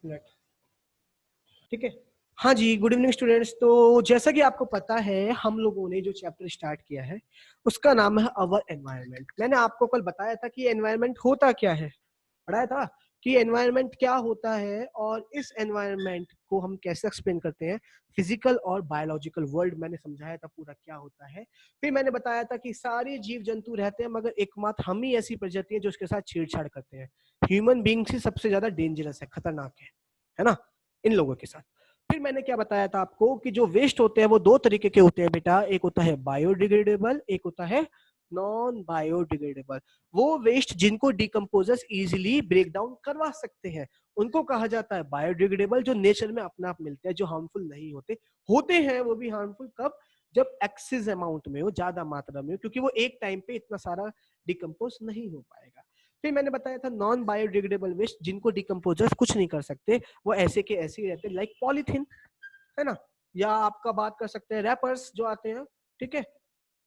Minute. ठीक है। हाँ जी, गुड इवनिंग स्टूडेंट्स। तो जैसा कि आपको पता है, हम लोगों ने जो चैप्टर स्टार्ट किया है उसका नाम है अवर एनवायरनमेंट। मैंने आपको कल बताया था कि एनवायरनमेंट होता क्या है, पढ़ाया था कि एनवायरनमेंट क्या होता है और इस एनवायरनमेंट को हम कैसे एक्सप्लेन करते हैं। फिजिकल और बायोलॉजिकल वर्ल्ड मैंने समझाया था पूरा क्या होता है। फिर मैंने बताया था कि सारे जीव जंतु रहते हैं, मगर एकमात्र हम ही ऐसी प्रजाति है जो उसके साथ छेड़छाड़ करते हैं। ह्यूमन बींग्स ही सबसे ज्यादा डेंजरस है, खतरनाक है ना, इन लोगों के साथ। फिर मैंने क्या बताया था आपको कि जो वेस्ट होते हैं वो दो तरीके के होते हैं बेटा, एक होता है बायोडिग्रेडेबल, एक होता है नॉन बायोडिग्रेडेबल। वो वेस्ट जिनको डिकम्पोजर्स इजीली ब्रेक डाउन करवा सकते हैं उनको कहा जाता है बायोडिग्रेडेबल, जो नेचर में अपने आप मिलते हैं, जो हार्मफुल नहीं होते। होते हैं वो भी हार्मफुल कब, जब एक्सेस अमाउंट में हो, ज्यादा मात्रा में हो, क्योंकि वो एक टाइम पे इतना सारा डिकम्पोज नहीं हो पाएगा। फिर मैंने बताया था नॉन बायोडिग्रेडेबल वेस्ट, जिनको डिकम्पोजर्स कुछ नहीं कर सकते, वो ऐसे के ऐसे ही रहते हैं, लाइक पॉलीथीन, है ना, या आपका बात कर सकते हैं रैपर्स जो आते हैं। ठीक है।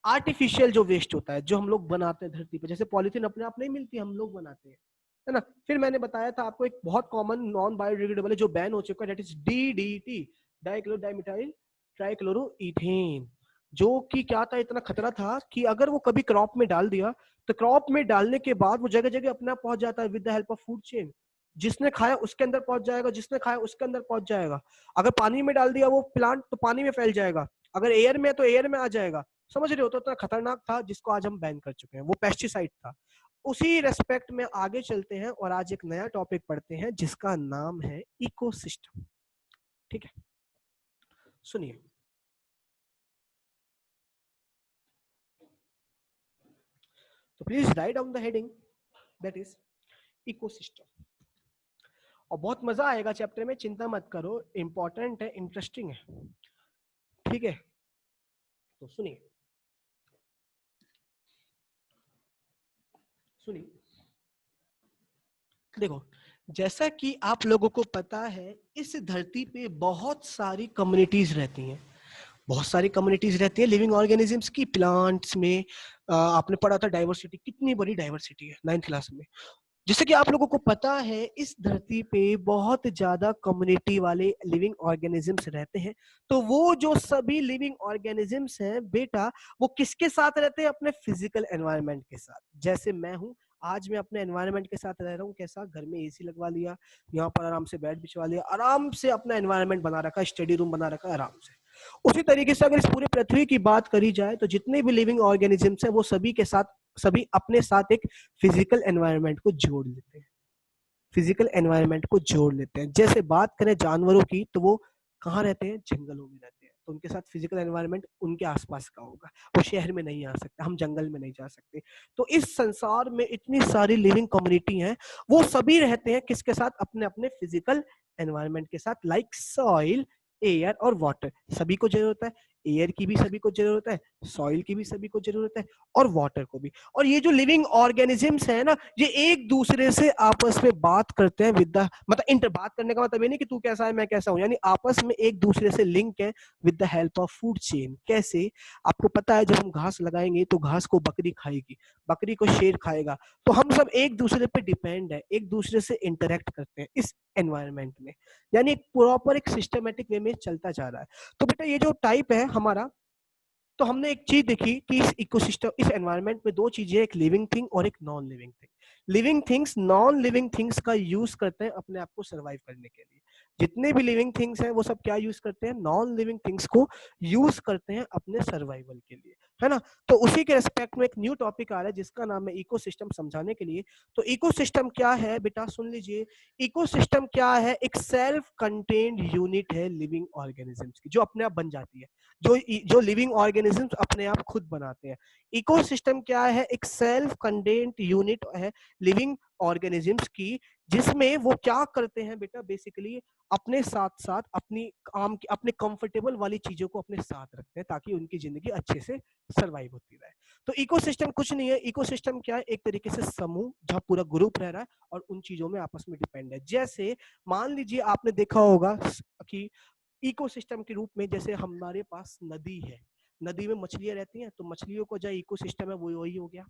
आर्टिफिशियल जो वेस्ट होता है जो हम लोग बनाते हैं धरती पर, जैसे पॉलीथीन अपने आप नहीं मिलती, हम लोग बनाते हैं, है ना। फिर मैंने बताया था आपको एक बहुत कॉमन नॉन बायोडिग्रेडेबल है जो बैन हो चुका है, दैट इज डीडीटी, डाइक्लोरोडाइमिथाइल ट्राइक्लोरोइथेन। जो कि क्या था, इतना खतरा था कि अगर वो कभी क्रॉप में डाल दिया तो क्रॉप में डालने के बाद वो जगह जगह अपने आप पहुंच जाता है with the help of food chain. जिसने खाया उसके अंदर पहुंच जाएगा, जिसने खाया उसके अंदर पहुंच जाएगा। अगर पानी में डाल दिया वो प्लांट तो पानी में फैल जाएगा, अगर एयर में तो एयर में आ जाएगा। समझ रहे हो, तो इतना खतरनाक था जिसको आज हम बैन कर चुके हैं, वो पेस्टिसाइड था। उसी रेस्पेक्ट में आगे चलते हैं और आज एक नया टॉपिक पढ़ते हैं जिसका नाम है इकोसिस्टम। ठीक है, सुनिए। तो please write down the heading, that is ecosystem. और बहुत मजा आएगा चैप्टर में, चिंता मत करो, इंपॉर्टेंट है, इंटरेस्टिंग है। ठीक है, तो सुनिए सुनिए। देखो, जैसा कि आप लोगों को पता है, इस धरती पे बहुत सारी कम्युनिटीज रहती हैं, बहुत सारी कम्युनिटीज रहती है लिविंग ऑर्गेनिजम्स की। प्लांट्स में आपने पढ़ा था डाइवर्सिटी, कितनी बड़ी डाइवर्सिटी है 9th क्लास में। जैसे कि आप लोगों को पता है, इस धरती पे बहुत ज्यादा कम्युनिटी वाले लिविंग ऑर्गेनिजम्स रहते हैं। तो वो जो सभी लिविंग ऑर्गेनिजम्स हैं बेटा, वो किसके साथ रहते हैं, अपने फिजिकल एनवायरनमेंट के साथ। जैसे मैं हूँ, आज मैं अपने एनवायरनमेंट के साथ रह रहा हूँ, कैसा, घर में एसी लगवा लिया, यहाँ पर आराम से बेड बिछवा लिया, आराम से अपना एनवायरनमेंट बना रखा, स्टडी रूम बना रखा आराम से। उसी तरीके से अगर इस पूरे पृथ्वी की बात करी जाए तो जितने भी लिविंग ऑर्गेनिजम्स हैं वो सभी के साथ, सभी अपने साथ एक फिजिकल एनवायरनमेंट को जोड़ लेते हैं, फिजिकल एनवायरनमेंट को जोड़ लेते हैं। जैसे बात करें जानवरों की, तो वो कहाँ रहते हैं, जंगलों में रहते हैं, तो उनके साथ फिजिकल एनवायरनमेंट उनके आसपास का होगा, वो शहर में नहीं आ सकते, हम जंगल में नहीं जा सकते। तो इस संसार में इतनी सारी लिविंग कम्युनिटी हैं, वो सभी रहते हैं किसके साथ, अपने अपने फिजिकल एनवायरनमेंट के साथ, लाइक सॉइल, एयर और वाटर। सभी को जरूरत है, एयर की भी सभी को जरूरत है, सॉइल की भी सभी को जरूरत है, और वाटर को भी। और ये जो लिविंग ऑर्गेनिजम्स है ना, ये एक दूसरे से आपस में बात करते हैं विद द, मतलब इंटर, बात करने का मतलब ये नहीं कि तू कैसा है मैं कैसा हूं, यानी आपस में एक दूसरे से लिंक है with the help of food chain. कैसे, आपको पता है जब हम घास लगाएंगे तो घास को बकरी खाएगी, बकरी को शेर खाएगा, तो हम सब एक दूसरे पे डिपेंड है, एक दूसरे से इंटरेक्ट करते हैं इस एनवायरनमेंट में, यानी एक प्रॉपर एक सिस्टमेटिक वे में चलता जा रहा है। तो बेटा ये जो टाइप है हमारा, तो हमने एक चीज देखी कि इस इकोसिस्टम, इस एनवायरनमेंट में दो चीजें, एक लिविंग थिंग और एक non living thing. Living things non living things का यूज करते हैं अपने आप को सरवाइव करने के लिए। जितने भी लिविंग थिंग्स हैं वो सब क्या यूज करते हैं, नॉन लिविंग थिंग्स को यूज करते हैं अपने सर्वाइवल के लिए, है ना। तो उसी के रेस्पेक्ट में एक न्यू टॉपिक आ रहा है जिसका नाम है इकोसिस्टम, समझाने के लिए। तो इकोसिस्टम क्या है बेटा, सुन लीजिए। इकोसिस्टम क्या है, एक सेल्फ कंटेन्ड यूनिट है लिविंग ऑर्गेनिजम्स की, जो अपने आप बन जाती है, जो जो लिविंग ऑर्गेनिजम्स अपने आप खुद बनाते हैं। इकोसिस्टम क्या है, एक सेल्फ कंटेन्ड यूनिट है लिविंग ऑर्गेनिजम्स की, जिसमें वो क्या करते हैं बेटा, बेसिकली अपने साथ साथ अपनी काम की, अपने कंफर्टेबल वाली चीजों को अपने साथ रखते हैं ताकि उनकी जिंदगी अच्छे से सरवाइव होती रहे। तो इकोसिस्टम कुछ नहीं है, इकोसिस्टम क्या है, एक तरीके से समूह जहां पूरा ग्रुप रह रहा है और उन चीजों में आपस में डिपेंड है। जैसे मान लीजिए आपने देखा होगा कि इकोसिस्टम के रूप में, जैसे हमारे पास नदी है, नदी में मछलियां रहती हैं, तो मछलियों को जो इकोसिस्टम है वो वही हो गया,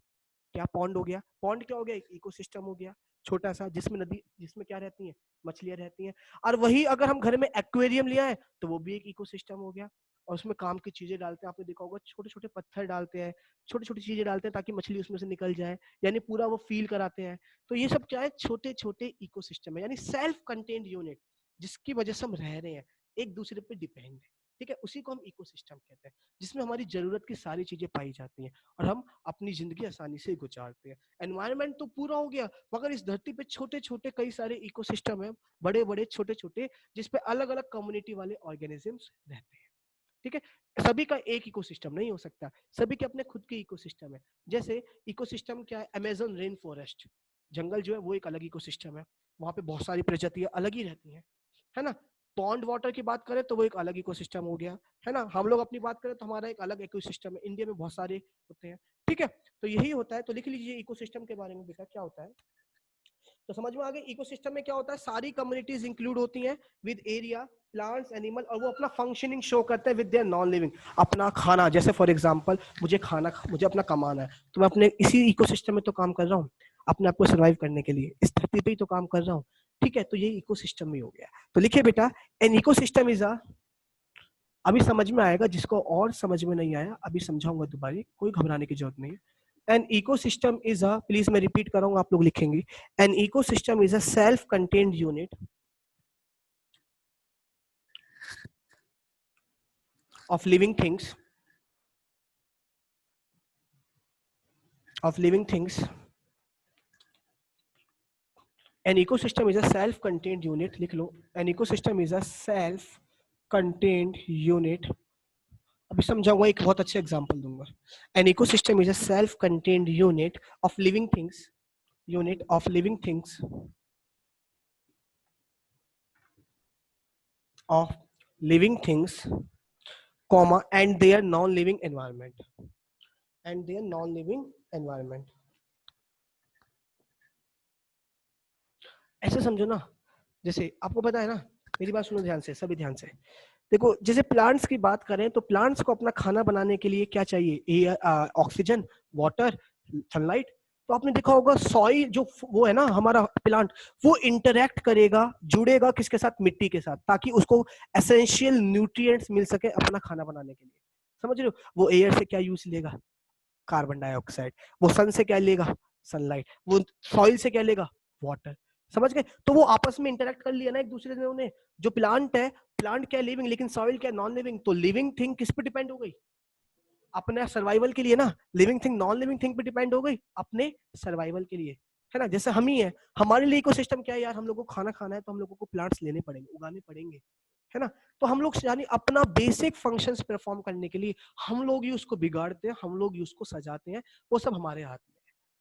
क्या पॉन्ड हो गया, पॉन्ड क्या हो गया, एक इकोसिस्टम हो गया छोटा सा, जिसमें नदी, जिसमें क्या रहती है, मछलियां रहती हैं। और वही अगर हम घर में एक्वेरियम ले आए तो वो भी एक इकोसिस्टम हो गया, और उसमें काम की चीजें डालते हैं, आपने देखा होगा छोटे छोटे पत्थर डालते हैं, छोटी छोटी चीजें डालते हैं ताकि मछली उसमें से निकल जाए, यानी पूरा वो फील कराते हैं। तो ये सब क्या है, छोटे छोटे इकोसिस्टम है, यानी सेल्फ कंटेन्ड यूनिट, जिसकी वजह से हम रह रहे हैं, एक दूसरे पे डिपेंड है, ठीक है, उसी को हम इकोसिस्टम कहते हैं, जिसमें हमारी जरूरत की सारी चीजें पाई जाती हैं और हम अपनी जिंदगी आसानी से गुजारते हैं। एनवायरनमेंट तो पूरा हो गया, मगर इस धरती पे छोटे छोटे कई सारे इकोसिस्टम है, बड़े बड़े छोटे छोटे, जिसपे अलग अलग कम्युनिटी वाले ऑर्गेनिजम्स रहते हैं, ठीक है। सभी का एक इकोसिस्टम नहीं हो सकता, सभी के अपने खुद के इकोसिस्टम है। जैसे इकोसिस्टम क्या है, अमेज़न रेन फॉरेस्ट, जंगल जो है वो एक अलग इकोसिस्टम है, वहां पे बहुत सारी प्रजातियां अलग ही रहती हैं, है ना। पॉन्ड वाटर की बात करें तो वो एक अलग इकोसिस्टम हो गया, है ना। हम लोग अपनी बात करें तो हमारा एक अलग इकोसिस्टम है, इंडिया में बहुत सारे होते हैं, ठीक है। तो यही होता है, तो लिख लीजिए इकोसिस्टम के बारे में बेटा क्या होता है। तो समझ में आ गया, इकोसिस्टम में क्या होता है, सारी कम्युनिटीज इंक्लूड होती हैं विद एरिया, प्लांट्स, एनिमल, और वो अपना फंक्शनिंग शो करते हैं विद देयर नॉन लिविंग। अपना खाना, जैसे फॉर एग्जांपल मुझे अपना कमाना है, तो मैं अपने इसी इकोसिस्टम में तो काम कर रहा हूँ, अपने आप को सर्वाइव करने के लिए इस धरती पे ही तो काम कर रहा हूँ, ठीक है। तो ये इकोसिस्टम में हो गया। तो लिखिए बेटा, एन इकोसिस्टम इज अ, अभी समझ में आएगा, जिसको और समझ में नहीं आया अभी समझाऊंगा दोबारा, कोई घबराने की जरूरत नहीं है। An ecosystem is a, please मैं रिपीट कर रहा हूँ, आप लोग लिखेंगे, an ecosystem is a self contained unit of living things, of living things. An ecosystem is a self contained unit, लिख लो, an ecosystem is a self contained unit, अभी समझाऊंगा, एक बहुत अच्छा एग्जांपल दूंगा। An ecosystem is a self contained unit of living things, unit of living things, of living things, comma, and their non living environment, and their non living environment। ऐसे समझो ना, जैसे आपको पता है ना, मेरी बात सुनो ध्यान से, सभी ध्यान से देखो, जैसे प्लांट्स की बात करें तो प्लांट्स को अपना खाना बनाने के लिए क्या चाहिए, एयर, ऑक्सीजन, वाटर, सनलाइट। तो आपने देखा होगा सॉइल जो वो है ना हमारा प्लांट, वो इंटरेक्ट करेगा, जुड़ेगा किसके साथ, मिट्टी के साथ, ताकि उसको एसेंशियल न्यूट्रिएंट्स मिल सके अपना खाना बनाने के लिए, समझ रहे हो। वो एयर से क्या यूज लेगा, कार्बन डाइऑक्साइड, वो सन से क्या लेगा, सनलाइट, वो सॉइल से क्या लेगा, वाटर, समझ गए। तो वो आपस में इंटरेक्ट कर लिया ना एक दूसरे से, उन्हें, जो प्लांट है, प्लांट क्या लिविंग, लेकिन सॉइल क्या नॉन लिविंग, तो लिविंग थिंग किस पे डिपेंड हो गई, अपने सर्वाइवल के लिए ना, living thing non living thing पे डिपेंड हो गई अपने सर्वाइवल के लिए, है ना। जैसे हम ही है, हमारे लिए इकोसिस्टम क्या है यार, हम लोगों को खाना खाना है तो हम लोगों को प्लांट्स लेने पड़ेंगे, उगाने पड़ेंगे, है ना। तो हम लोग यानी अपना बेसिक फंक्शंस परफॉर्म करने के लिए हम लोग ही उसको बिगाड़ते हैं, हम लोग ही उसको सजाते हैं, वो सब हमारे हाथ में है।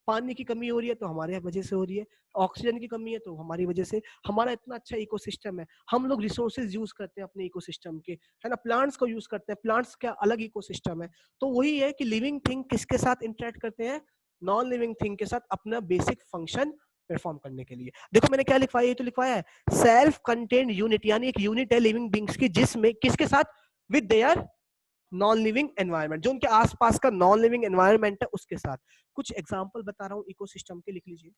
पानी की कमी हो रही है तो हमारे वजह से हो रही है, ऑक्सीजन की कमी है तो हमारी वजह से, हमारा इतना अच्छा इकोसिस्टम है, हम लोग रिसोर्सेज यूज करते हैं अपने इकोसिस्टम के, है ना, प्लांट्स को यूज करते हैं, प्लांट्स का अलग इकोसिस्टम है। तो वही है कि लिविंग थिंग किसके साथ इंटरेक्ट करते हैं, नॉन लिविंग थिंग के साथ, अपना बेसिक फंक्शन परफॉर्म करने के लिए। देखो मैंने क्या लिखवाया, ये तो लिखवाया है सेल्फ कंटेन्ड यूनिट, यानी एक यूनिट है लिविंग बींग्स की, जिसमें किसके साथ, with their non living environment, जो उनके आसपास का नॉन लिविंग एनवायरनमेंट है उसके साथ। कुछ एग्जांपल बता रहा हूं इकोसिस्टम के, लिख लीजिए।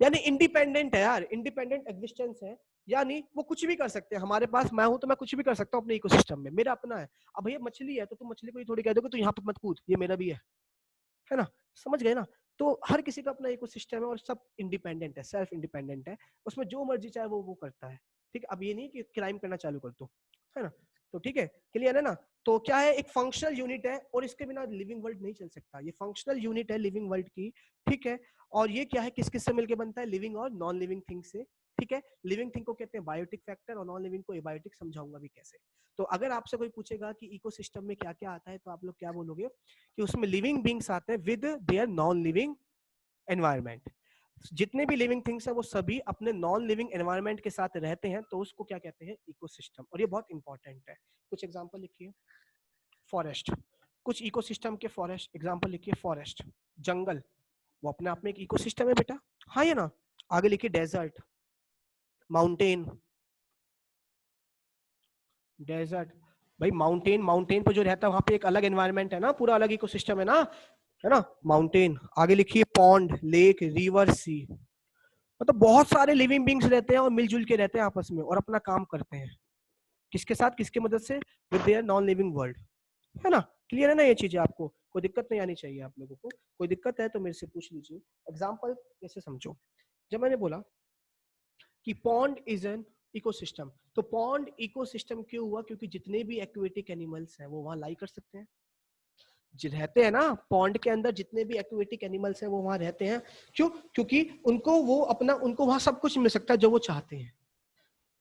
यानी इंडिपेंडेंट है यार, इंडिपेंडेंट एग्जिस्टेंस है, यानी वो कुछ भी कर सकते हैं, हमारे पास मैं हूं तो मैं कुछ भी कर सकता हूं अपने इकोसिस्टम में, मेरा अपना है। अब भैया मछली है तो तुम मछली को ही थोड़ी कह दोगे तो यहाँ पे मत कूद, ये मेरा भी है ना, समझ गए ना। तो हर किसी का अपना इकोसिस्टम है और सब इंडिपेंडेंट है, सेल्फ इंडिपेंडेंट है, उसमें जो मर्जी चाहे वो करता है, ठीक है। अब ये नहीं कि क्राइम करना चालू कर दो, है ना। तो ठीक है, क्लियर है ना। तो क्या है, एक फंक्शनल यूनिट है और इसके बिना लिविंग वर्ल्ड नहीं चल सकता, ये फंक्शनल यूनिट है लिविंग वर्ल्ड की, ठीक है। और ये क्या है, किस किस से मिलकर बनता है, लिविंग और नॉन लिविंग थिंग से, ठीक है। लिविंग थिंग को कहते हैं बायोटिक फैक्टर और नॉन लिविंग को एबायोटिक, समझाऊंगा भी कैसे। तो अगर आपसे कोई पूछेगा कि इकोसिस्टम में क्या क्या आता है तो आप लोग क्या बोलोगे, कि उसमें लिविंग बींग्स आते हैं with their non living environment, जितने भी लिविंग थिंग्स हैं वो सभी अपने नॉन लिविंग एनवायरनमेंट के साथ रहते हैं, तो उसको क्या कहते हैं, इकोसिस्टम। और ये बहुत इंपॉर्टेंट है। कुछ एग्जांपल लिखिए, फॉरेस्ट, कुछ इकोसिस्टम के फॉरेस्ट एग्जांपल लिखिए। फॉरेस्ट, जंगल, वो अपने आप में एक इकोसिस्टम है बेटा, हाँ ये ना। आगे लिखिए, डेजर्ट, माउंटेन, डेजर्ट, भाई माउंटेन, माउंटेन पे जो रहता है वहां पे एक अलग एनवायरनमेंट है ना, पूरा अलग इकोसिस्टम है ना। है ना, माउंटेन, आगे लिखिए पॉन्ड, लेक, रिवर, सी। मतलब बहुत सारे लिविंग बींग्स रहते हैं और मिलजुल के रहते हैं आपस में और अपना काम करते हैं। किसके साथ, किसके मदद से? With their non living world. है ना, क्लियर है ना ये चीजें? आपको कोई दिक्कत नहीं आनी चाहिए। आप लोगों को कोई दिक्कत है तो मेरे से पूछ लीजिए। एग्जाम्पल कैसे समझो, जब मैंने बोला कि पॉन्ड इज एन इकोसिस्टम, तो पॉन्ड इकोसिस्टम क्यों हुआ? क्योंकि जितने भी एक्वेटिक एनिमल्स हैं वो वहां लाई कर सकते हैं, जो रहते हैं ना पॉन्ड के अंदर, जितने भी एक्वेटिक एनिमल्स हैं वो वहां रहते हैं। क्यों? क्योंकि उनको वो अपना, उनको वहां सब कुछ मिल सकता है जो वो चाहते हैं।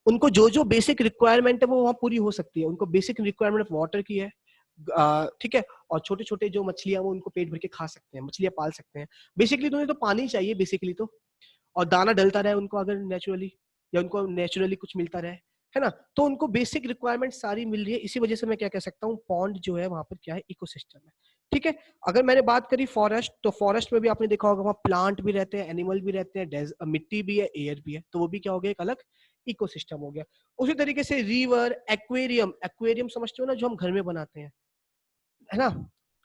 उनको जो जो बेसिक रिक्वायरमेंट है वो वहां पूरी हो सकती है। उनको बेसिक रिक्वायरमेंट वाटर की है, ठीक है, और छोटे छोटे जो मछलियां वो उनको पेट भर के खा सकते हैं, मछलियां पाल सकते हैं। बेसिकली तो उन्हें तो पानी चाहिए बेसिकली तो, और दाना डलता रहे उनको अगर नेचुरली, या उनको नेचुरली कुछ मिलता रहे, है ना, तो उनको बेसिक रिक्वायरमेंट सारी मिल रही है। इसी वजह से मैं क्या कह सकता हूँ, पॉन्ड जो है वहां पर क्या है, इकोसिस्टम है। ठीक है, अगर मैंने बात करी फॉरेस्ट, तो फॉरेस्ट में भी आपने देखा होगा वहां प्लांट भी रहते हैं, एनिमल भी रहते हैं, मिट्टी भी है, एयर भी है, तो वो भी क्या हो गया, एक अलग इकोसिस्टम हो गया। उसी तरीके से रिवर, एक्वेरियम, एक्वेरियम समझते हो ना, जो हम घर में बनाते हैं, है ना,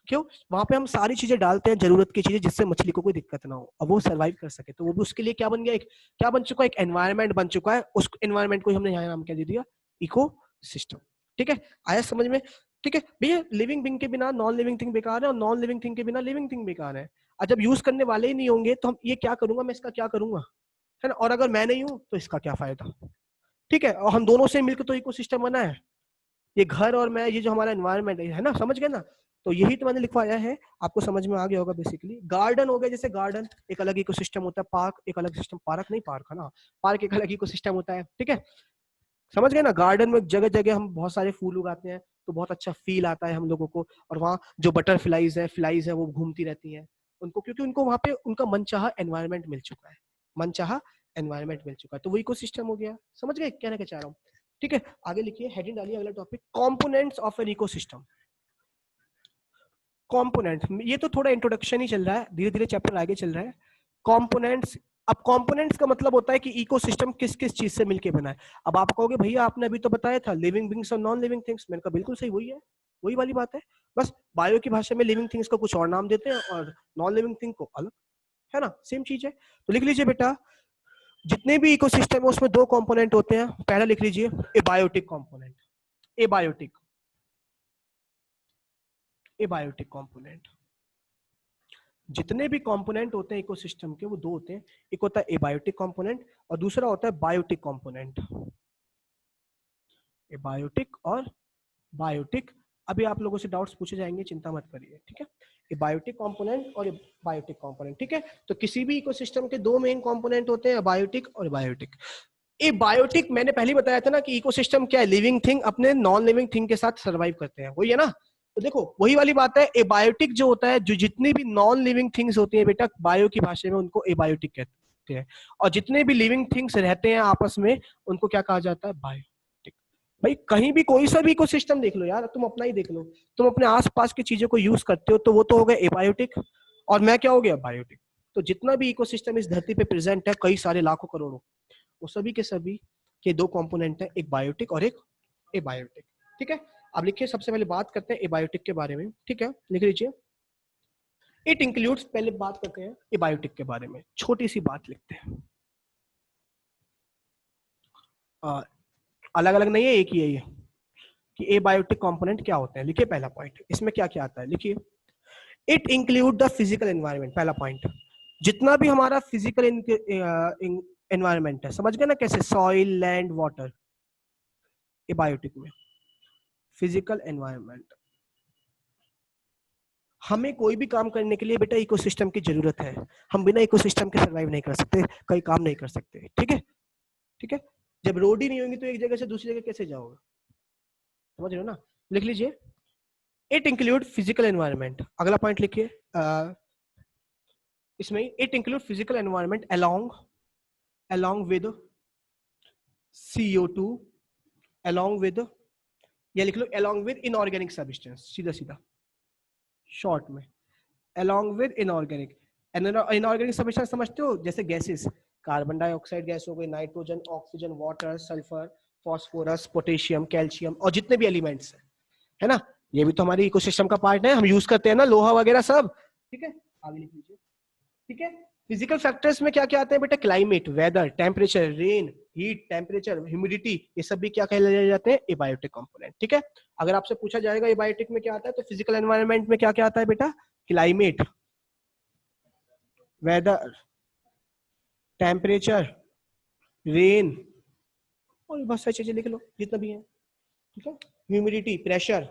क्यों? वहां पे हम सारी चीजें डालते हैं, जरूरत की चीजें, जिससे मछली को कोई दिक्कत ना हो, अब वो सर्वाइव कर सके। तो वो भी उसके लिए क्या बन गया, एक क्या बन चुका है, एक एनवायरनमेंट बन चुका है। उस एनवायरनमेंट को हमने यहाँ नाम क्या दे दिया, इको सिस्टम। ठीक है, आया समझ में? ठीक है भैया, लिविंग थिंग के बिना नॉन लिविंग थिंग बेकार है, और नॉन लिविंग थिंग के बिना लिविंग थिंग बेकार है। और जब यूज करने वाले ही नहीं होंगे तो हम ये क्या करूंगा, मैं इसका क्या करूंगा, है ना, और अगर मैं नहीं हूं तो इसका क्या फायदा? ठीक है, और हम दोनों से मिलकर तो इकोसिस्टम बना है, ये घर और मैं, ये जो हमारा एनवायरनमेंट है ना, समझ गए ना? तो यही तो मैंने लिखवाया है, आपको समझ में आ गया होगा। बेसिकली गार्डन हो गया, जैसे गार्डन एक अलग इकोसिस्टम होता है, पार्क एक अलग सिस्टम, पार्क नहीं, पार्क है ना, पार्क एक अलग इकोसिस्टम होता है। ठीक है, समझ गए ना? गार्डन में जगह जगह हम बहुत सारे फूल उगाते हैं, तो बहुत अच्छा फील आता है हम लोगों को। और वहाँ जो बटरफ्लाइज है, फ्लाइज है, वो घूमती रहती हैं उनको, क्योंकि उनको वहाँ पे उनका मनचाहा एनवायरनमेंट मिल चुका है, मनचाहा एनवायरनमेंट मिल चुका है, तो वो इकोसिस्टम हो गया। समझ गए कहना क्या चाह रहा हूँ? ठीक है, आगे लिखिए, हेडिंग डालिए, अगला topic, components of an ecosystem. Components, ये तो थोड़ा इंट्रोडक्शन ही चल रहा है, धीरे धीरे चैप्टर आगे चल रहा है। कंपोनेंट्स, अब कंपोनेंट्स का मतलब होता है कि इकोसिस्टम किस किस चीज से मिलके बना है। अब आप कहोगे भैया आपने अभी तो बताया था लिविंग बींग्स और नॉन लिविंग थिंग्स, मैंने कहा बिल्कुल सही, वही है, वही वाली बात है। बस बायो की भाषा में लिविंग थिंग्स को कुछ और नाम देते हैं और नॉन लिविंग थिंग को अलग, है ना, सेम चीज है। तो लिख लीजिए बेटा, जितने भी इकोसिस्टम है उसमें दो कंपोनेंट होते हैं। पहला लिख लीजिए abiotic component, abiotic, abiotic component. जितने भी कंपोनेंट होते हैं इकोसिस्टम के वो दो होते हैं, एक होता है एबायोटिक कंपोनेंट और दूसरा होता है बायोटिक कंपोनेंट। एबायोटिक और बायोटिक, अभी आप लोगों से डाउट्स पूछे जाएंगे, चिंता मत करिए। ठीक है, एबायोटिक कंपोनेंट और बायोटिक कंपोनेंट। ठीक है, तो किसी भी इकोसिस्टम के दो मेन कंपोनेंट होते हैं, बायोटिक और बायोटिक। ए बायोटिक मैंने पहले बताया था ना कि इकोसिस्टम क्या है, लिविंग थिंग अपने नॉन लिविंग थिंग के साथ सर्वाइव करते हैं, वही है ना। तो देखो वही वाली बात है, एबायोटिक जो होता है, जो जितनी भी नॉन लिविंग थिंग्स होती हैं बेटा, बायो की भाषा में उनको एबायोटिक कहते हैं, और जितने भी लिविंग थिंग्स रहते हैं आपस में उनको क्या कहा जाता है, बायोटिक। भाई कहीं भी कोई सा भी इकोसिस्टम देख लो यार, तुम अपना ही देख लो, तुम अपने आसपास की चीजों को यूज करते हो तो वो तो हो गया एबायोटिक, और मैं क्या हो गया, बायोटिक। तो जितना भी इकोसिस्टम इस धरती पे प्रेजेंट है, कई सारे लाखों करोड़ों, वो सभी के सभी के दो कंपोनेंट है, एक बायोटिक और एक एबायोटिक। ठीक है, अब लिखिए, सबसे पहले बात करते हैं एबायोटिक के बारे में। ठीक है, लिख लीजिए, इट इंक्लूड्स, पहले बात करते हैं एबायोटिक के बारे में, छोटी सी बात लिखते हैं, अलग अलग नहीं है, एक ही है ये, कि एबायोटिक कंपोनेंट क्या होते हैं। लिखिए पहला पॉइंट, इसमें क्या क्या आता है, लिखिए, it include the physical environment. पहला पॉइंट, जितना भी हमारा फिजिकल एनवायरनमेंट है, समझ गए ना, कैसे सॉइल, लैंड, वाटर, एबायोटिक में फिजिकल एनवायरनमेंट। हमें कोई भी काम करने के लिए बेटा इकोसिस्टम की जरूरत है, हम बिना इकोसिस्टम के सर्वाइव नहीं कर सकते, कई काम नहीं कर सकते। ठीक है, ठीक है, जब रोड ही नहीं होंगी तो एक जगह से दूसरी जगह कैसे जाओगे, समझ रहे हो ना? लिख लीजिए, इट इंक्लूड फिजिकल एनवायरनमेंट। अगला पॉइंट लिखिए, इसमें it include physical environment along with CO2, along with, या लिख लो along with inorganic substance, सीधा सीधा शॉर्ट में, along with inorganic। Inorganic substance समझते हो, जैसे गैसेस, कार्बन डाइऑक्साइड गैस हो गई, nitrogen, oxygen, water, sulphur, phosphorus, potassium, calcium, और जितने भी एलिमेंट्स है ना, ये भी तो हमारे इकोसिस्टम का पार्ट है, हम यूज करते हैं ना, लोहा वगैरह सब, ठीक है, आगे लिख लीजिए। ठीक है, फिजिकल फैक्टर्स में क्या क्या आते हैं बेटा? Climate, weather, temperature, rain, heat, temperature, humidity, ये सब भी क्या कहलाए जाते हैं? Abiotic component. ठीक है, अगर आपसे पूछा जाएगा एबायोटिक में क्या आता है, तो फिजिकल एनवायरनमेंट में क्या क्या आता है बेटा? क्लाइमेट, वेदर, टेम्परेचर, रेन, और बहुत सारी चीजें लिख लो जितना भी है। ठीक है, ह्यूमिडिटी, प्रेशर,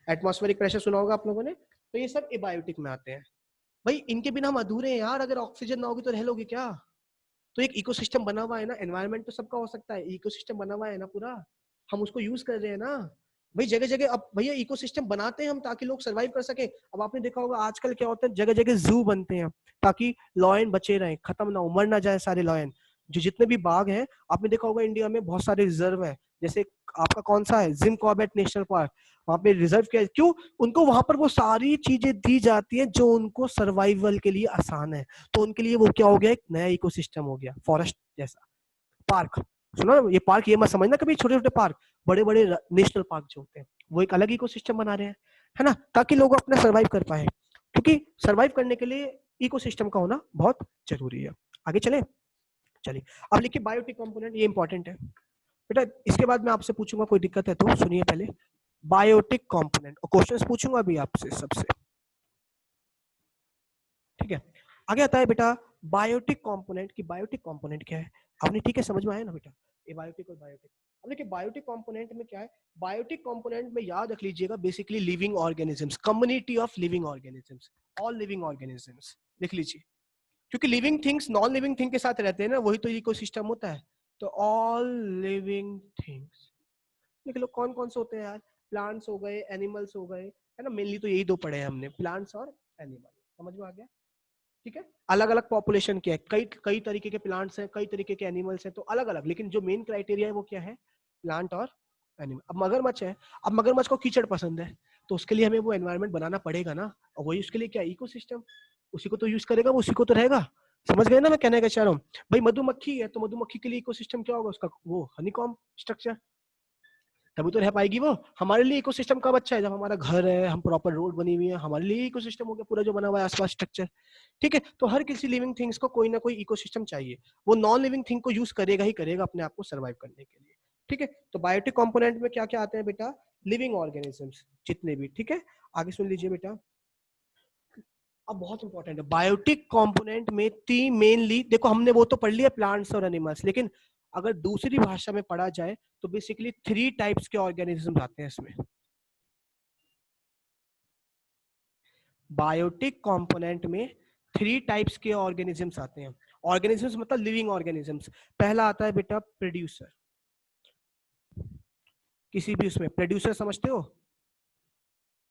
एटमॉस्फेरिक प्रेशर सुना होगा आप लोगों ने, तो ये सब एबायोटिक में आते हैं। भाई इनके बिना हम अधूरे हैं यार, अगर ऑक्सीजन ना होगी तो रह लोगे क्या? तो एक इकोसिस्टम बना हुआ है ना, एनवायरनमेंट तो सबका हो सकता है, इकोसिस्टम बना हुआ है ना पूरा, हम उसको यूज कर रहे हैं ना। भाई जगह जगह अब भैया इकोसिस्टम बनाते हैं हम ताकि लोग सरवाइव कर सके। अब आपने देखा होगा आजकल क्या होता है, जगह जगह जू बनते हैं ताकि लॉयन बचे रहे, खत्म ना हो, मर ना जाए सारे लॉयन। जो जितने भी बाघ हैं, आपने देखा होगा इंडिया में बहुत सारे रिजर्व है, जैसे आपका कौन सा है, जिम कॉर्बेट नेशनल पार्क, वहां पे रिजर्व किया। क्यों? उनको वहां पर वो सारी चीजें दी जाती है जो उनको सर्वाइवल के लिए आसान है, तो उनके लिए वो क्या हो गया, एक नया इकोसिस्टम हो गया, फॉरेस्ट जैसा। पार्क सुनो ना, ये पार्क ये मत समझना कभी छोटे छोटे पार्क, बड़े बड़े नेशनल पार्क जो होते हैं वो एक अलग इकोसिस्टम बना रहे हैं, है ना, ताकि लोग अपना सर्वाइव कर पाए, क्योंकि सर्वाइव करने के लिए इकोसिस्टम का होना बहुत जरूरी है। आगे चले, चलिए अब लिखिए बायोटिक कंपोनेंट, ये इंपॉर्टेंट है बेटा। इसके बाद मैं आपसे पूछूंगा, कोई दिक्कत है तो सुनिए पहले। बायोटिक कंपोनेंट और क्वेश्चंस पूछूंगा अभी आपसे सबसे, ठीक है। आगे आता है बेटा बायोटिक कंपोनेंट की, बायोटिक कंपोनेंट क्या है, आपने ठीक है समझ में आया ना बेटा, ये बायोटिक और बायोटिक। अब देखिए बायोटिक कंपोनेंट में क्या है, बायोटिक कंपोनेंट में याद रख लीजिएगा basically living organisms, community of living organisms, all living organisms लिख लीजिए, क्योंकि living things non living thing के साथ रहते हैं ना, वही तो इकोसिस्टम होता है। तो ऑल लिविंग थिंग्स देख लो कौन कौन से होते हैं यार, प्लांट्स हो गए, एनिमल्स हो गए, है ना, मेनली तो यही दो पढ़े हैं हमने, प्लांट्स और एनिमल, समझ में आ गया? ठीक है, अलग अलग पॉपुलेशन के है, कई कई तरीके के प्लांट्स हैं, कई तरीके के एनिमल्स हैं, तो अलग अलग, लेकिन जो मेन क्राइटेरिया है वो क्या है, प्लांट और एनिमल। अब मगरमच्छ है, अब मगरमच्छ को कीचड़ पसंद है, तो उसके लिए हमें वो एनवायरनमेंट बनाना पड़ेगा ना, और वही उसके लिए क्या, इकोसिस्टम, उसी को तो यूज करेगा वो, उसी को तो रहेगा। समझ गए ना मैं कहने का चाह रहा हूँ? भाई मधुमक्खी है, तो मधुमक्खी के लिए इकोसिस्टम क्या होगा उसका, वो हनीकॉम्ब स्ट्रक्चर, तभी तो रह पाएगी वो। हमारे लिए इकोसिस्टम कब अच्छा है, जब हमारा घर है, हम प्रॉपर रोड बनी हुई है, हमारे लिए इकोसिस्टम हो गया पूरा जो बना हुआ है आसपास स्ट्रक्चर। ठीक है, तो हर किसी लिविंग थिंग्स को कोई ना कोई इकोसिस्टम चाहिए, वो नॉन लिविंग थिंग को यूज करेगा ही करेगा अपने आप को सर्वाइव करने के लिए। ठीक है, तो बायोटिक कंपोनेंट में क्या क्या आते हैं बेटा, लिविंग ऑर्गेनिजम्स जितने भी। ठीक है, आगे सुन लीजिए बेटा, अब बहुत इंपॉर्टेंट है बायोटिक कंपोनेंट में तीन मेनली, देखो हमने वो तो पढ़ लिया प्लांट्स और एनिमल्स, लेकिन अगर दूसरी भाषा में पढ़ा जाए तो बेसिकली 3 टाइप्स के ऑर्गेनिज्म आते हैं इसमें। बायोटिक कंपोनेंट में 3 टाइप्स के ऑर्गेनिजम्स आते हैं। ऑर्गेनिजम्स मतलब लिविंग ऑर्गेनिजम्स। पहला आता है बेटा प्रोड्यूसर, किसी भी उसमें प्रोड्यूसर समझते हो,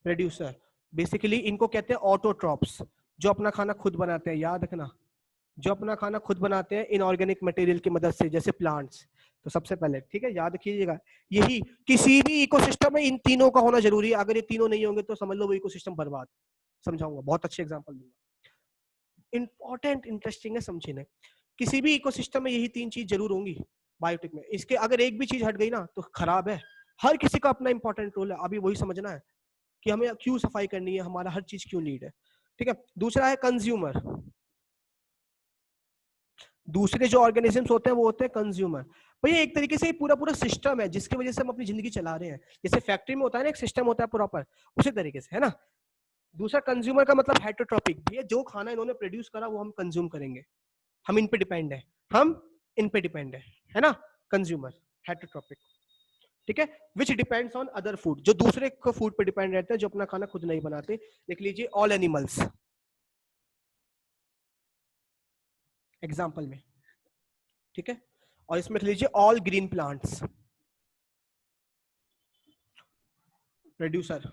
प्रोड्यूसर बेसिकली इनको कहते हैं ऑटोट्रॉप्स, जो अपना खाना खुद बनाते हैं, याद रखना, जो अपना खाना खुद बनाते हैं इनऑर्गेनिक मटेरियल की मदद से, जैसे प्लांट्स। तो सबसे पहले ठीक है याद रखिएगा, यही किसी भी इकोसिस्टम में इन तीनों का होना जरूरी है, अगर ये तीनों नहीं होंगे तो समझ लो वो इकोसिस्टम बर्बाद। समझाऊंगा, बहुत अच्छे एग्जांपल दूंगा, इंपॉर्टेंट इंटरेस्टिंग है समझने। किसी भी इकोसिस्टम में यही 3 चीज जरूर होंगी, बायोटिक में इसके अगर एक भी चीज हट गई ना तो खराब है। हर किसी का अपना इंपॉर्टेंट रोल है, अभी वही समझना है कि हमें क्यों सफाई करनी है, हमारा हर चीज क्यों लीड है। ठीक है, दूसरा है कंज्यूमर, दूसरे जो ऑर्गेनिजम्स होते हैं वो होते हैं कंज्यूमर। भैया एक तरीके से पूरा पूरा सिस्टम है जिसकी वजह से हम अपनी जिंदगी चला रहे हैं, जैसे फैक्ट्री में होता है ना एक सिस्टम होता है प्रॉपर, उसी तरीके से, है ना। दूसरा कंज्यूमर का मतलब हेटरोट्रॉपिक, भैया जो खाना इन्होंने प्रोड्यूस करा वो हम कंज्यूम करेंगे, हम इन पे डिपेंड है, हम इन पे डिपेंड है ना। कंज्यूमर हेटरोट्रॉपिक, ठीक है, which depends on other food, जो दूसरे को फूड पे डिपेंड रहते हैं, जो अपना खाना खुद नहीं बनाते। देख लीजिए ऑल एनिमल्स एग्जाम्पल में, ठीक है, और इसमें लिख लीजिए ऑल ग्रीन प्लांट्स, प्रोड्यूसर।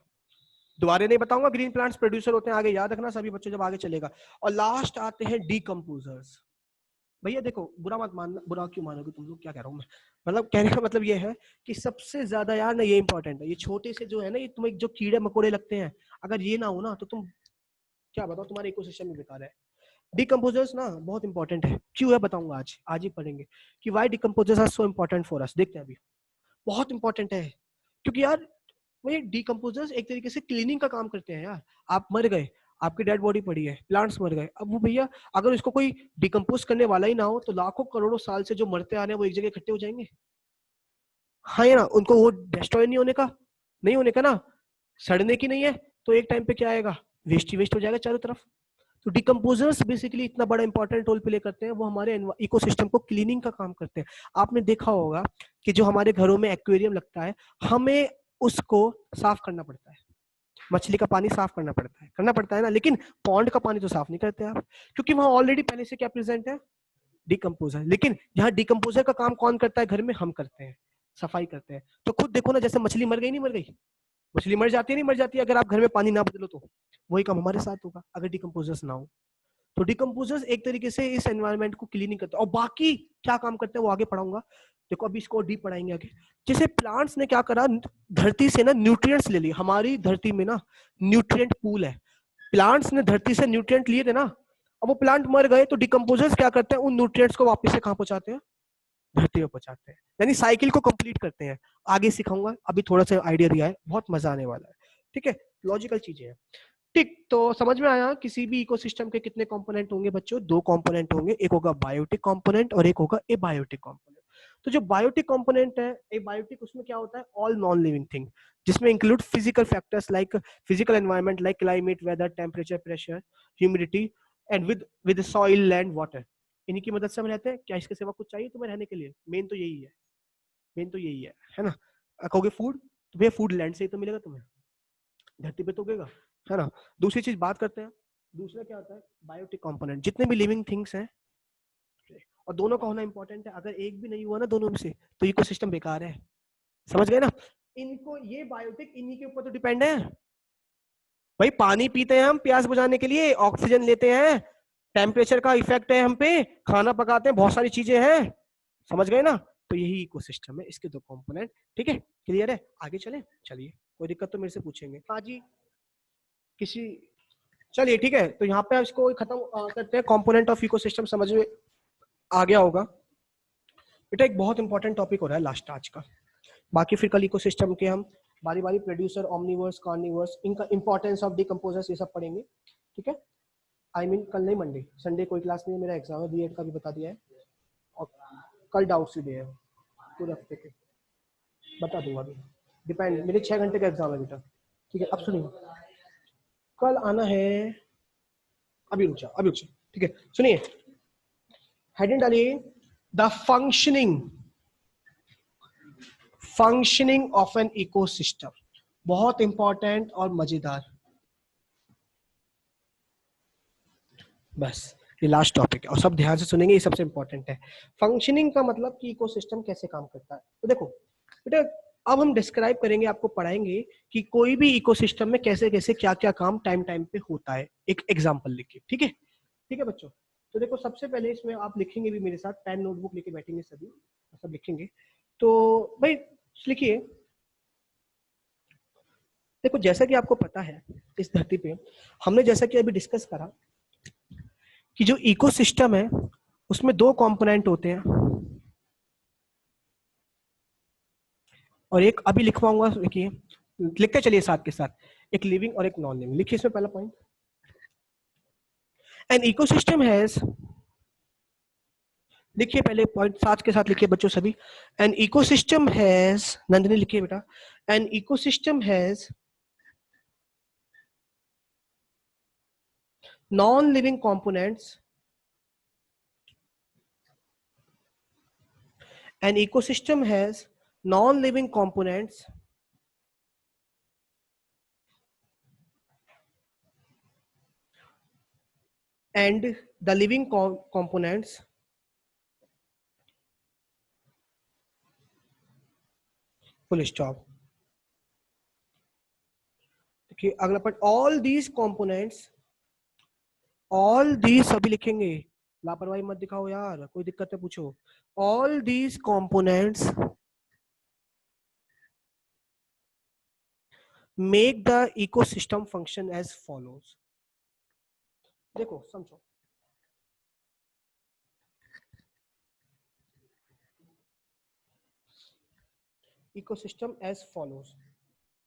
दोबारा नहीं बताऊंगा, ग्रीन प्लांट्स प्रोड्यूसर होते हैं, आगे याद रखना सभी बच्चों जब आगे चलेगा। और लास्ट आते हैं डीकम्पोजर्स। भैया देखो बुरा मत मानना, बुरा क्यों मानोगे तुम लोग, क्या कह रहा हूँ मैं, मतलब कहने का मतलब ये है कि सबसे ज्यादा यार ना ये इंपॉर्टेंट है, ये छोटे से जो है ना, ये तुम्हें जो कीड़े मकोड़े लगते हैं, अगर ये ना हो ना तो तुम क्या बताओ, तुम्हारे इकोसिस्टम में बेकार है। डिकम्पोजर्स ना बहुत इंपॉर्टेंट है, क्यों है बताऊंगा, आज आज ही पढ़ेंगे कि why decomposers are so important for us. देखते हैं अभी, बहुत इंपॉर्टेंट है, क्योंकि यार वो डिकम्पोजर्स एक तरीके से क्लीनिंग का काम करते हैं यार। आप मर गए, आपकी डेड बॉडी पड़ी है, प्लांट्स मर गए, अब वो भैया अगर उसको कोई डिकम्पोज करने वाला ही ना हो तो लाखों करोड़ों साल से जो मरते आ रहे हैं वो एक जगह इकट्ठे हो जाएंगे। हाँ या ना, उनको वो डिस्ट्रॉय नहीं होने का, नहीं होने का ना, सड़ने की नहीं है, तो एक टाइम पे क्या आएगा, वेस्ट ही वेस्ट हो जाएगा चारों तरफ। तो डिकम्पोजर्स बेसिकली इतना बड़ा इंपॉर्टेंट रोल प्ले करते हैं, वो हमारे इकोसिस्टम को क्लीनिंग का काम करते हैं। आपने देखा होगा कि जो हमारे घरों में एक्वेरियम लगता है, हमें उसको साफ करना पड़ता है, मछली का पानी साफ करना पड़ता है ना, लेकिन पॉन्ड का पानी तो साफ नहीं करते आप, क्योंकि वहां ऑलरेडी पहले से क्या प्रेजेंट है, डिकम्पोजर। लेकिन यहाँ डिकम्पोजर का काम कौन करता है, घर में हम करते हैं, सफाई करते हैं। तो खुद देखो ना, जैसे मछली मर गई नहीं मर गई, मछली मर जाती है नहीं मर जाती है, अगर आप घर में पानी ना बदलो तो वही काम हमारे साथ होगा अगर डिकम्पोजर्स ना हो। तो डिकम्पोजर्स एक तरीके से इस एनवायरनमेंट को क्लीनिंग करते हैं, और बाकी क्या काम करते हैं वो आगे पढ़ाऊंगा। देखो अभी इसको डीप पढ़ाएंगे आगे। जैसे प्लांट्स ने क्या करा, धरती से ना न्यूट्रिएंट्स ले लिए, हमारी धरती में ना न्यूट्रिएंट पूल है, प्लांट्स ने धरती से न्यूट्रिएंट लिए थे ना, अब वो प्लांट मर गए तो डिकम्पोजर्स क्या करते हैं, उन न्यूट्रिएंट्स को वापस से कहाँ पहुंचाते हैं, धरती में पहुंचाते हैं, यानी साइकिल को कंप्लीट करते हैं। आगे सिखाऊंगा, अभी थोड़ा सा आइडिया दिया है, बहुत मजा आने वाला है। ठीक है, लॉजिकल चीजें हैं। ठीक, तो समझ में आया किसी भी इकोसिस्टम के कितने कंपोनेंट होंगे बच्चों, दो कंपोनेंट होंगे, एक होगा बायोटिक कंपोनेंट और एक होगा एबायोटिक कंपोनेंट। तो जो बायोटिक कंपोनेंट है, एबायोटिक, उसमें क्या होता है, ऑल नॉन लिविंग थिंग, जिसमें include physical factors like physical environment like climate, weather, temperature, pressure, humidity and with soil, land, water. इन्हीं की मदद से हम रहते हैं। क्या इसके सिवा कुछ चाहिए तुम्हें रहने के लिए? मेन तो यही है, मेन तो यही है ना। कहोगे फूड, तो भैया फूड लैंड से ही तो मिलेगा तुम्हें, धरती पे तो उगेगा, है ना। दूसरी चीज बात करते हैं, दूसरा क्या होता है, बायोटिक कंपोनेंट, जितने भी लिविंग थिंग्स हैं, और दोनों का होना इंपॉर्टेंट है, अगर एक भी नहीं हुआ ना दोनों में से तो इकोसिस्टम बेकार है। समझ गए ना, इनको ये बायोटिक इन्हीं के ऊपर तो डिपेंड है। भाई पानी पीते हैं हम प्यास बुझाने के लिए, ऑक्सीजन लेते हैं, टेम्परेचर का इफेक्ट है हम पे, खाना पकाते हैं, बहुत सारी चीजें हैं। समझ गए ना, तो यही इकोसिस्टम है, इसके दो कंपोनेंट। ठीक है, क्लियर है, आगे चले, चलिए, कोई दिक्कत तो मेरे से पूछेंगे हाँ जी किसी, चलिए ठीक है, तो यहाँ पे इसको खत्म करते हैं। कंपोनेंट ऑफ इकोसिस्टम समझ में आ गया होगा। बेटा एक बहुत इंपॉर्टेंट टॉपिक हो रहा है लास्ट आज का, बाकी फिर कल इकोसिस्टम के हम बारी बारी प्रोड्यूसर, ओमनिवर्स, कार्निवर्स, इनका इंपॉर्टेंस ऑफ डिकम्पोजर्स, ये सब पढ़ेंगे। ठीक है, आई मीन कल नहीं, मंडे, संडे कोई क्लास नहीं है, मेरा एग्जाम है, बीएड का भी बता दिया है, और कल डाउट्स भी है पूरे हफ्ते के, बता दूंगा अभी, डिपेंड, मेरे 6 घंटे का एग्जाम है बेटा। ठीक है, अब सुनिए, कल आना है, अभी रुक जाओ, अभी रुक जाओ, ठीक है, सुनिए, हेडिंग डालिए, the functioning of an ecosystem, बहुत इंपॉर्टेंट और मजेदार। बस ये लास्ट टॉपिक है, और सब ध्यान से सुनेंगे, ये सबसे इंपॉर्टेंट है। फंक्शनिंग का मतलब कि इकोसिस्टम कैसे काम करता है। तो देखो बेटा, अब हम डिस्क्राइब करेंगे, आपको पढ़ाएंगे कि कोई भी इकोसिस्टम में कैसे कैसे क्या क्या काम टाइम टाइम पे होता है, एक एग्जांपल लिखिए। ठीक है, ठीक है बच्चों। तो देखो सबसे पहले इसमें आप लिखेंगे भी मेरे साथ, पेन नोटबुक लेके बैठेंगे सभी, सब लिखेंगे। तो भाई लिखिए, देखो जैसा कि आपको पता है, इस धरती पे हमने जैसा कि अभी डिस्कस करा कि जो इकोसिस्टम है उसमें दो कंपोनेंट होते हैं, और एक अभी लिखवाऊंगा, लिखिए, लिखते चलिए साथ के साथ, एक लिविंग और एक नॉन लिविंग। लिखिए इसमें पहला पॉइंट, एन इकोसिस्टम हैज, लिखिए पहले पॉइंट साथ के साथ लिखिए बच्चों सभी, एन इकोसिस्टम हैज, नंदिनी लिखिए बेटा, an ecosystem has non living components, an ecosystem has non-living components and the living components full stop। देखिए अगला पॉइंट, ऑल दीज सभी लिखेंगे, लापरवाही मत दिखाओ यार, कोई दिक्कत है पूछो। All these components make the ecosystem function as follows. देखो समझो, इकोसिस्टम एज फॉलोज,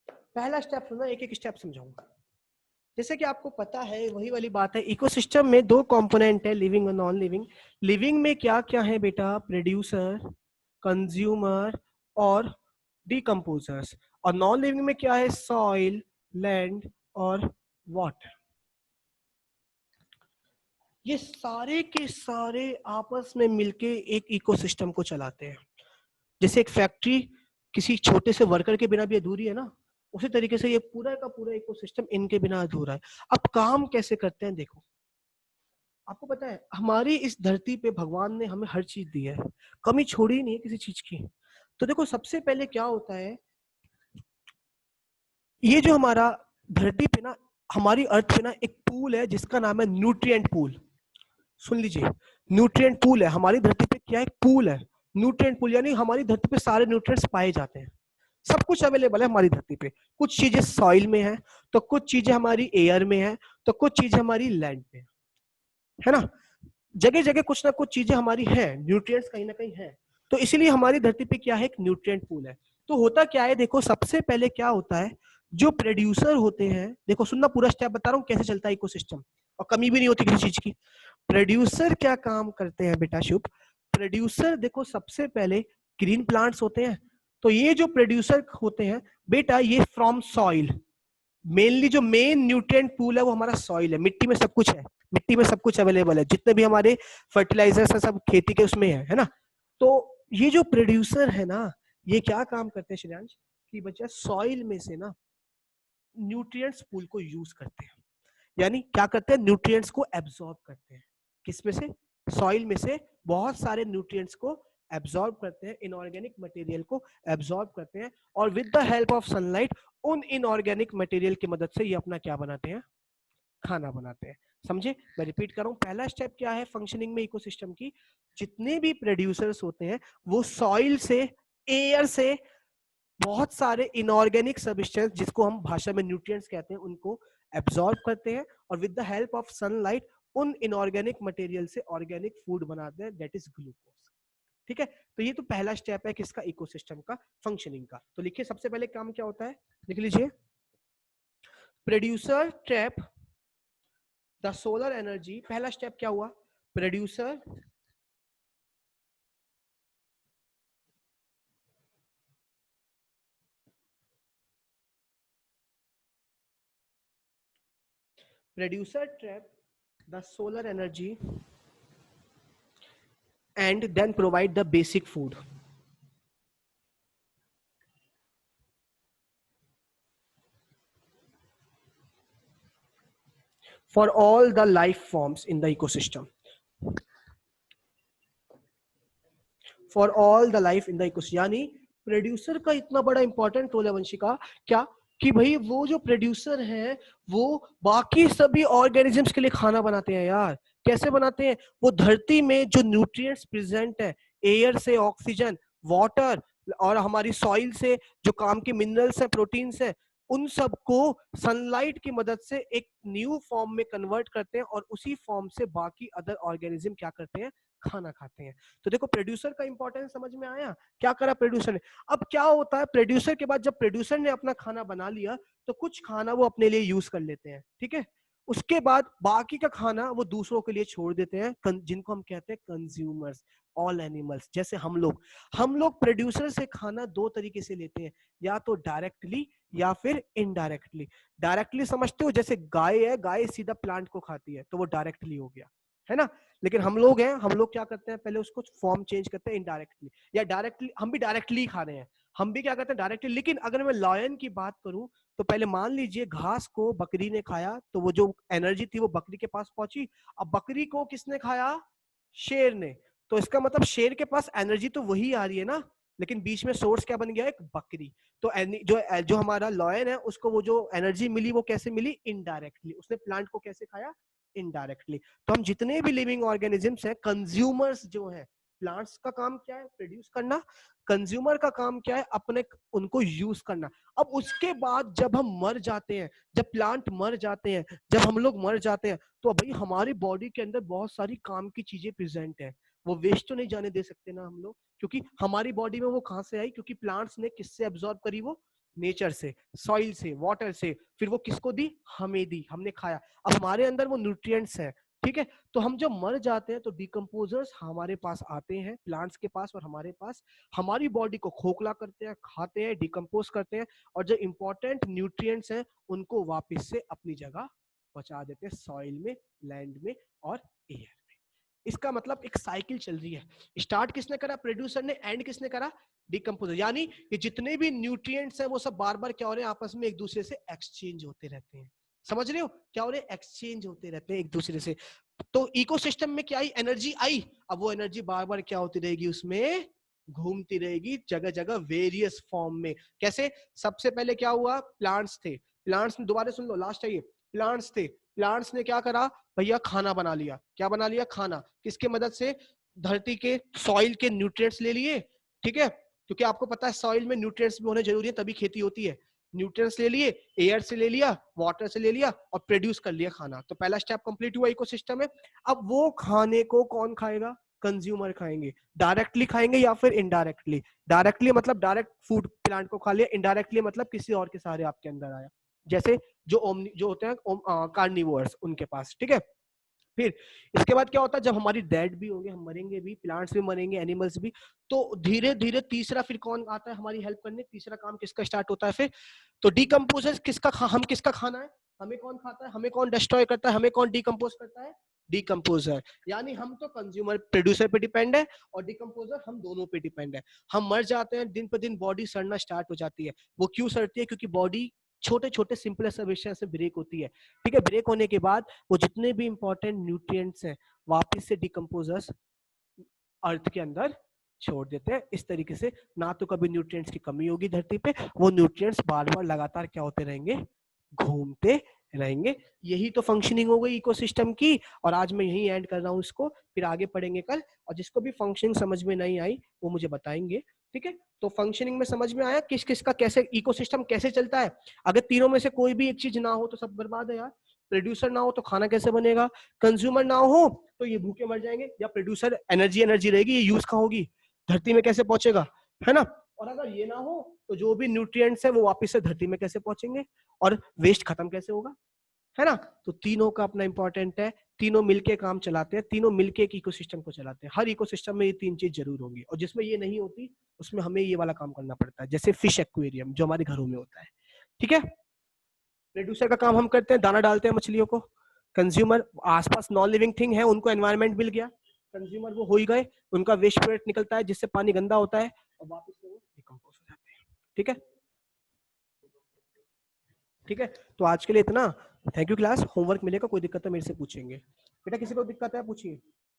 पहला स्टेप सुनना, एक एक स्टेप समझाऊंगा। जैसे कि आपको पता है, वही वाली बात है, इकोसिस्टम में दो कंपोनेंट है, लिविंग और नॉन लिविंग। लिविंग में क्या क्या है बेटा? प्रोड्यूसर, कंज्यूमर और डिकम्पोजर्स। और नॉन लिविंग में क्या है? सॉइल, लैंड और वाटर। ये सारे के सारे आपस में मिलके एक इकोसिस्टम को चलाते हैं। जैसे एक फैक्ट्री किसी छोटे से वर्कर के बिना भी अधूरी है ना, उसी तरीके से ये पूरा का पूरा इकोसिस्टम इनके बिना अधूरा है। अब काम कैसे करते हैं देखो। आपको पता है हमारी इस धरती पे भगवान ने हमें हर चीज दी है, कमी छोड़ी नहीं है किसी चीज की। तो देखो सबसे पहले क्या होता है, ये जो हमारा धरती पे ना, हमारी अर्थ पे ना एक पूल है जिसका नाम है न्यूट्रिएंट पूल। सुन लीजिए, न्यूट्रिएंट पूल है हमारी धरती पे। क्या एक पूल है? न्यूट्रिएंट पूल, यानी हमारी धरती पे सारे न्यूट्रिएंट्स पाए जाते हैं, सब कुछ अवेलेबल है हमारी धरती पे। कुछ चीजें सॉइल में है, तो कुछ चीजें हमारी एयर में है, तो कुछ चीजें हमारी लैंड पे है ना। जगह जगह कुछ ना कुछ चीजें हमारी हैं, न्यूट्रिएंट्स कहीं ना कहीं है। तो इसीलिए हमारी धरती पे क्या है? एक न्यूट्रिएंट पूल है। तो होता क्या है देखो, सबसे पहले क्या होता है, जो प्रोड्यूसर होते हैं, देखो सुनना, पूरा स्टेप बता रहा हूँ कैसे चलता है इकोसिस्टम, और कमी भी नहीं होती किसी चीज की। प्रोड्यूसर क्या काम करते हैं बेटा शुभ? प्रोड्यूसर देखो सबसे पहले ग्रीन प्लांट्स होते हैं, तो ये जो प्रोड्यूसर होते हैं बेटा, ये फ्रॉम सॉइल, मेनली जो मेन न्यूट्रिएंट पूल है वो हमारा सॉइल है। मिट्टी में सब कुछ है, मिट्टी में सब कुछ अवेलेबल है, जितने भी हमारे फर्टिलाइजर्स है सब खेती के उसमें है ना। तो ये जो प्रोड्यूसर है ना, ये क्या काम करते हैं श्रेयांश, कि बच्चा सॉइल में से ना न्यूट्रिएंट्स पूल को यूज करते हैं। यानी क्या करते हैं? न्यूट्रिएंट्स को एब्जॉर्ब करते हैं। किसमें से? सॉइल में से बहुत सारे न्यूट्रिएंट्स को एब्जॉर्ब करते हैं, इनऑर्गेनिक मटेरियल को एब्जॉर्ब करते हैं, और with the help of sunlight उन इनऑर्गेनिक मटेरियल की मदद से ये अपना क्या बनाते हैं? खाना बनाते हैं। समझे? मैं रिपीट कर रहा हूं, पहला स्टेप क्या है फंक्शनिंग में इकोसिस्टम की? जितने भी प्रोड्यूसर्स होते हैं वो सॉइल से, एयर से बहुत सारे इनऑर्गेनिक सब्सटेंस, जिसको हम भाषा में न्यूट्रिएंट्स कहते हैं, उनको एब्जॉर्ब करते हैं, और with the help of sunlight उन इनऑर्गेनिक मटेरियल से ऑर्गेनिक फूड बनाते हैं, दैट इज ग्लूकोज। ठीक है, तो ये तो पहला स्टेप है किसका? इकोसिस्टम का, फंक्शनिंग का। तो लिखिए सबसे पहले काम क्या होता है, लिख लीजिए। Producer trap the solar energy. पहला स्टेप क्या हुआ? Producer trap the solar energy and then provide the basic food for all the life forms in the ecosystem. For all the life in the ecosystem. यानी producer का इतना बड़ा important role है वंशिका, क्या कि भाई वो जो प्रोड्यूसर है वो बाकी सभी ऑर्गेनिजम्स के लिए खाना बनाते हैं यार। कैसे बनाते हैं? वो धरती में जो न्यूट्रिएंट्स प्रेजेंट है, एयर से ऑक्सीजन, वाटर और हमारी सॉइल से जो काम के मिनरल्स हैं, प्रोटीन्स हैं, उन सबको सनलाइट की मदद से एक न्यू फॉर्म में कन्वर्ट करते हैं, और उसी फॉर्म से बाकी अदर ऑर्गेनिज्म क्या करते हैं? खाना खाते हैं। तो देखो प्रोड्यूसर का इंपॉर्टेंस समझ में आया, क्या करा प्रोड्यूसर ने। अब क्या होता है, प्रोड्यूसर के बाद जब प्रोड्यूसर ने अपना खाना बना लिया, तो कुछ खाना वो अपने लिए यूज कर लेते हैं, ठीक है। उसके बाद बाकी का खाना वो दूसरों के लिए छोड़ देते हैं, जिनको हम कहते हैं कंज्यूमर्स, ऑल एनिमल्स। जैसे हम लोग प्रोड्यूसर से खाना दो तरीके से लेते हैं, या तो डायरेक्टली या फिर इनडायरेक्टली। डायरेक्टली समझते हो, जैसे गाय है, गाय सीधा प्लांट को खाती है, तो वो डायरेक्टली हो गया, है ना। लेकिन हम लोग हैं, हम लोग क्या करते हैं, पहले उसको फॉर्म चेंज करते हैं इनडायरेक्टली या डायरेक्टली। हम भी डायरेक्टली खा रहे हैं, हम भी क्या करते हैं? डायरेक्टली। लेकिन अगर मैं लायन की बात करूं, तो पहले मान लीजिए घास को बकरी ने खाया, तो वो जो एनर्जी थी वो बकरी के पास पहुंची। अब बकरी को किसने खाया? शेर ने। तो इसका मतलब शेर के पास एनर्जी तो वही आ रही है ना, लेकिन बीच में सोर्स क्या बन गया? एक बकरी। तो जो जो हमारा लॉयन है, उसको वो जो एनर्जी मिली वो कैसे मिली? इनडायरेक्टली। उसने प्लांट को कैसे खाया? इनडायरेक्टली। तो हम जितने भी लिविंग ऑर्गेनिजम्स हैं, कंज्यूमर्स जो हैं, प्लांट्स का काम क्या है? प्रोड्यूस करना। कंज्यूमर का काम क्या है? अपने उनको यूज करना। अब उसके बाद जब हम मर जाते हैं, जब प्लांट मर जाते हैं, जब हम लोग मर जाते हैं, तो भाई हमारी बॉडी के अंदर बहुत सारी काम की चीजें प्रेजेंट है, वो वेस्ट तो नहीं जाने दे सकते ना हम लोग, क्योंकि हमारी बॉडी में वो कहां से आई? क्योंकि प्लांट्स ने किससे एब्जॉर्ब करी? वो नेचर से, सॉइल से, वाटर से, फिर वो किसको दी, हमें दी, हमने खाया, अब हमारे अंदर वो न्यूट्रिएंट्स हैं, ठीक है। तो हम जब मर जाते हैं तो डिकम्पोजर्स हमारे पास आते हैं, प्लांट्स के पास और हमारे पास, हमारी बॉडी को खोखला करते हैं, खाते हैं, डिकम्पोज करते हैं, और जो इंपॉर्टेंट न्यूट्रिएंट्स हैं उनको वापस से अपनी जगह पहुंचा देते हैं, सॉइल में, लैंड में और एयर में। इसका मतलब एक साइकिल चल रही है, स्टार्ट किसने करा, प्रोड्यूसर ने, एंड किसने करा, डिकम्पोजर। यानी ये जितने भी न्यूट्रिएंट्स हैं वो सब बार बार क्या हो रहे हैं, आपस में एक दूसरे से एक्सचेंज होते रहते हैं। समझ रहे हो क्या हो रहे हैं, एक्सचेंज होते रहते हैं एक दूसरे से। तो इकोसिस्टम में क्या आई, एनर्जी आई, अब वो एनर्जी बार बार क्या होती रहेगी, उसमें घूमती रहेगी जगह जगह वेरियस फॉर्म में। कैसे, सबसे पहले क्या हुआ, प्लांट्स थे, प्लांट्स में, दोबारा सुन लो लास्ट है ये, प्लांट्स थे, प्लांट्स ने क्या करा भैया, खाना बना लिया, क्या बना लिया, खाना, किसके मदद से, धरती के सॉइल के न्यूट्रिएंट्स ले लिए, ठीक है, क्योंकि आपको पता है सॉइल में न्यूट्रिएंट्स भी होने जरूरी है तभी खेती होती है, न्यूट्रिएंट्स ले लिए, एयर से ले लिया, वाटर से ले लिया और प्रोड्यूस कर लिया खाना। तो पहला स्टेप कंप्लीट हुआ इकोसिस्टम में। अब वो खाने को कौन खाएगा, कंज्यूमर खाएंगे, डायरेक्टली खाएंगे या फिर इनडायरेक्टली। डायरेक्टली मतलब डायरेक्ट फूड प्लांट को खा लिया, इनडायरेक्टली मतलब किसी और के सहारे आपके अंदर आया, जैसे जो होते हैं कार्निवोर्स उनके पास, ठीक है। फिर इसके बाद क्या होता है, जब हमारी डेड भी होंगे, हम मरेंगे भी, प्लांट्स भी मरेंगे, एनिमल्स भी, तो धीरे धीरे तीसरा फिर कौन आता है हमारी हेल्प करने, तीसरा काम किसका स्टार्ट होता है फिर, तो डिकम्पोजर किसका हम किसका खाना है, हमें कौन खाता है, हमें कौन डिस्ट्रॉय करता है, हमें कौन डिकम्पोज करता है, डिकम्पोजर। यानी हम तो कंज्यूमर प्रोड्यूसर पे डिपेंड है और डिकम्पोजर हम दोनों पे डिपेंड है। हम मर जाते हैं, दिन पर दिन बॉडी सड़ना स्टार्ट हो जाती है। वो क्यों सड़ती है, क्योंकि बॉडी छोटे छोटे सिंपल सबस्टेंस से ब्रेक होती है, ठीक है। ब्रेक होने के बाद वो जितने भी इंपॉर्टेंट न्यूट्रिएंट्स हैं वापस से डिकम्पोजर्स अर्थ के अंदर छोड़ देते हैं। इस तरीके से ना तो कभी न्यूट्रिएंट्स की कमी होगी धरती पे, वो न्यूट्रिएंट्स बार बार लगातार क्या होते रहेंगे, घूमते रहेंगे। यही तो फंक्शनिंग हो गई इकोसिस्टम की। और आज मैं यही एंड कर रहा हूँ इसको, फिर आगे पढ़ेंगे कल। और जिसको भी फंक्शनिंग समझ में नहीं आई वो मुझे बताएंगे, ठीक है। तो फंक्शनिंग में समझ में आया किस किस का कैसे इकोसिस्टम कैसे चलता है। अगर तीनों में से कोई भी एक चीज ना हो तो सब बर्बाद है यार। प्रोड्यूसर ना हो तो खाना कैसे बनेगा, कंज्यूमर ना हो तो ये भूखे मर जाएंगे, या प्रोड्यूसर एनर्जी एनर्जी रहेगी, ये यूज कहाँ होगी, धरती में कैसे पहुंचेगा, है ना। और अगर ये ना हो तो जो भी न्यूट्रिएंट्स है वो वापस से धरती में कैसे पहुंचेंगे, और वेस्ट खत्म कैसे होगा, है ना। तो तीनों का अपना इंपॉर्टेंट है, तीनों मिलके काम चलाते हैं, तीनों मिलके एक इकोसिस्टम को चलाते हैं। हर इकोसिस्टम में ये तीन चीज जरूर होंगी, और जिसमें ये नहीं होती उसमें हमें ये वाला काम करना पड़ता है, जैसे फिश एक्वेरियम जो हमारे घरों में होता है, ठीक है। प्रोड्यूसर का काम हम करते हैं, दाना डालते हैं मछलियों को, कंज्यूमर आसपास नॉन लिविंग थिंग है उनको एनवायरनमेंट मिल गया, कंज्यूमर वो हो ही गए, उनका वेस्ट प्रोडक्ट निकलता है जिससे पानी गंदा होता है और वापस से वो डिकम्पोज हो जाते हैं, ठीक है। ठीक है, तो आज के लिए इतना। थैंक यू क्लास, होमवर्क मिलेगा, कोई दिक्कत है मेरे से पूछेंगे। बेटा किसी को दिक्कत है पूछिए।